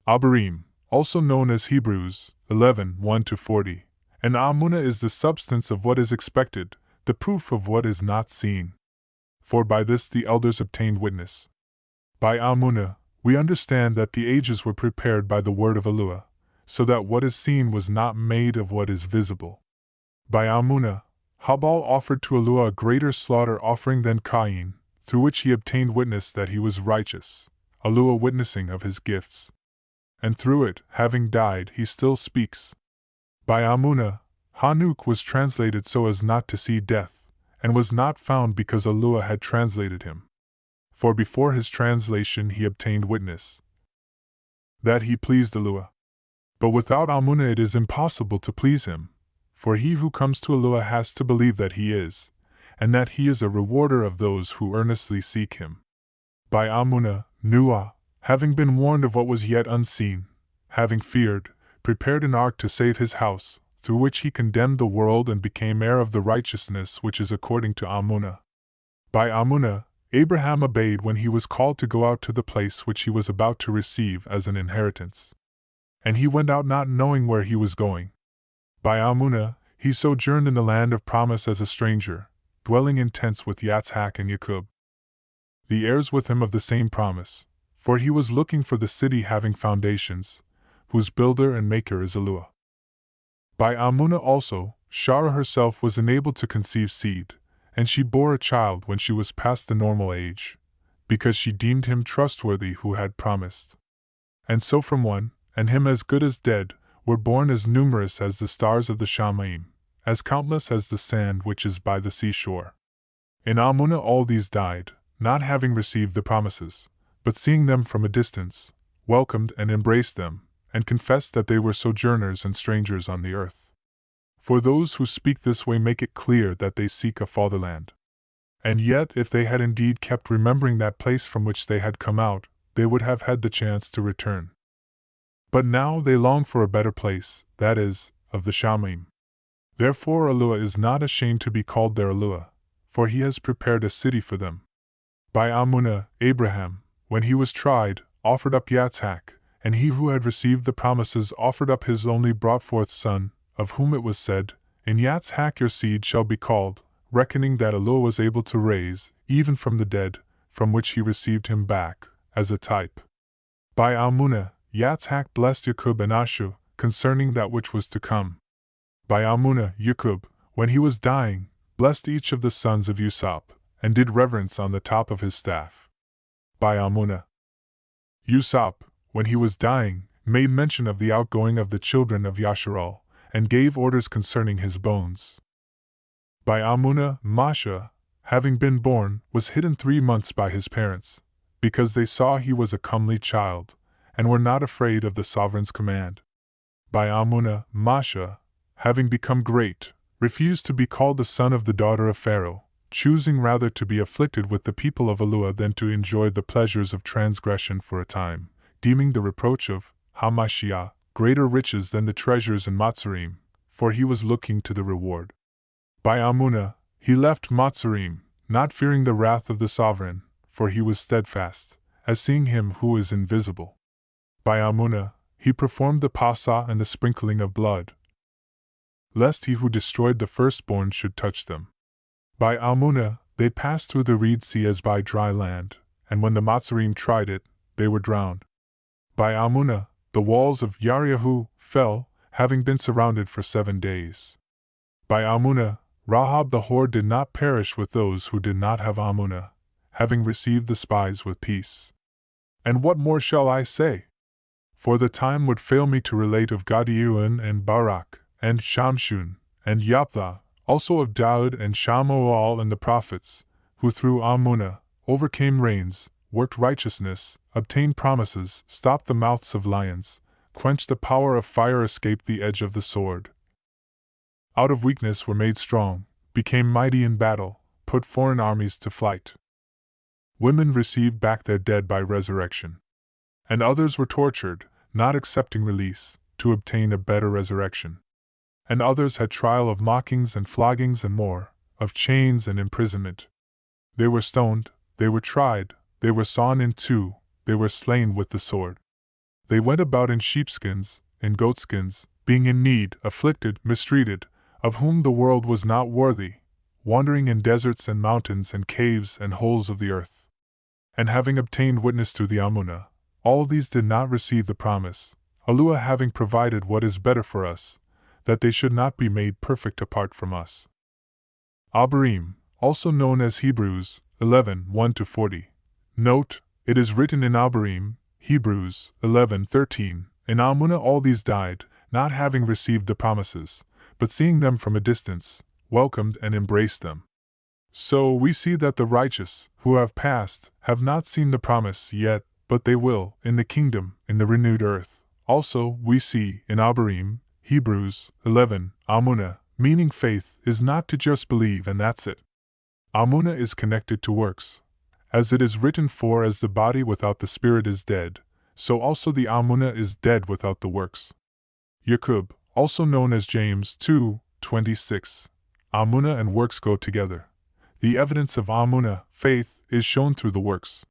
Abarim, also known as Hebrews 11, 1-40, and Amunah is the substance of what is expected, the proof of what is not seen. For by this the elders obtained witness. By Amunah, we understand that the ages were prepared by the word of Eluah, so that what is seen was not made of what is visible. By Amunah, Habal offered to Eluah a greater slaughter offering than Cain, through which he obtained witness that he was righteous, Eluah witnessing of his gifts. And through it, having died, he still speaks. By Amunah, Hanuk was translated so as not to see death, and was not found because Eluah had translated him. For before his translation he obtained witness that he pleased Eluah. But without Amunah it is impossible to please him, for he who comes to Eluah has to believe that he is, and that he is a rewarder of those who earnestly seek him. By Amunah, Noah, having been warned of what was yet unseen, having feared, prepared an ark to save his house, through which he condemned the world and became heir of the righteousness which is according to Amunah. By Amunah, Abraham obeyed when he was called to go out to the place which he was about to receive as an inheritance. And he went out not knowing where he was going. By Amunah, he sojourned in the land of promise as a stranger, dwelling in tents with Yitzhak and Jacob, the heirs with him of the same promise, for he was looking for the city having foundations, whose builder and maker is Eluah. By Amunah also, Shara herself was enabled to conceive seed, and she bore a child when she was past the normal age, because she deemed him trustworthy who had promised. And so from one, and him as good as dead, were born as numerous as the stars of the Shamaim, as countless as the sand which is by the seashore. In Amunah all these died, not having received the promises, but seeing them from a distance, welcomed and embraced them, and confessed that they were sojourners and strangers on the earth. For those who speak this way make it clear that they seek a fatherland. And yet, if they had indeed kept remembering that place from which they had come out, they would have had the chance to return. But now they long for a better place, that is, of the Shamaim. Therefore Eluah is not ashamed to be called their Eluah, for he has prepared a city for them. By Amunah, Abraham, when he was tried, offered up Yitzhak, and he who had received the promises offered up his only brought forth son, of whom it was said, In Yitzhak your seed shall be called, reckoning that Eluah was able to raise, even from the dead, from which he received him back, as a type. By Amunah, Yitzhak blessed Jacob and Asher, concerning that which was to come. By Amunah, Jacob, when he was dying, blessed each of the sons of Usap, and did reverence on the top of his staff. By Amunah, Usap, when he was dying, made mention of the outgoing of the children of Yasharal, and gave orders concerning his bones. By Amunah, Masha, having been born, was hidden 3 months by his parents, because they saw he was a comely child, and were not afraid of the sovereign's command. By Amunah, Masha, having become great, refused to be called the son of the daughter of Pharaoh, choosing rather to be afflicted with the people of Eluah than to enjoy the pleasures of transgression for a time, deeming the reproach of Hamashiach greater riches than the treasures in Matzarim, for he was looking to the reward. By Amunah, he left Matzarim, not fearing the wrath of the sovereign, for he was steadfast, as seeing him who is invisible. By Amunah, he performed the Pasah and the sprinkling of blood, lest he who destroyed the firstborn should touch them. By Amunah, they passed through the Reed Sea as by dry land, and when the Matzarim tried it, they were drowned. By Amunah, the walls of Yariahu fell, having been surrounded for 7 days. By Amunah, Rahab the whore did not perish with those who did not have Amunah, having received the spies with peace. And what more shall I say? For the time would fail me to relate of Gadiuan and Barak, and Shamshun, and Yaphtha, also of Daud and Shamuel and the prophets, who through Amunah overcame reigns, worked righteousness, obtained promises, stopped the mouths of lions, quenched the power of fire, escaped the edge of the sword. Out of weakness were made strong, became mighty in battle, put foreign armies to flight. Women received back their dead by resurrection. And others were tortured, not accepting release, to obtain a better resurrection. And others had trial of mockings and floggings and more, of chains and imprisonment. They were stoned, they were tried, they were sawn in two, they were slain with the sword. They went about in sheepskins, in goatskins, being in need, afflicted, mistreated, of whom the world was not worthy, wandering in deserts and mountains and caves and holes of the earth. And having obtained witness through the Amunah, all these did not receive the promise, Allah having provided what is better for us, that they should not be made perfect apart from us. Abarim, also known as Hebrews, 11, 1-40. Note, it is written in Abarim, Hebrews, 11, 13, in Amunah all these died, not having received the promises, but seeing them from a distance, welcomed and embraced them. So we see that the righteous, who have passed, have not seen the promise yet, but they will, in the kingdom, in the renewed earth. Also, we see, in Abarim, Hebrews, 11, Amunah, meaning faith, is not to just believe and that's it. Amunah is connected to works. As it is written, for as the body without the spirit is dead, so also the Amunah is dead without the works. Yaqub, also known as James 2, 26. Amunah and works go together. The evidence of Amunah, faith, is shown through the works.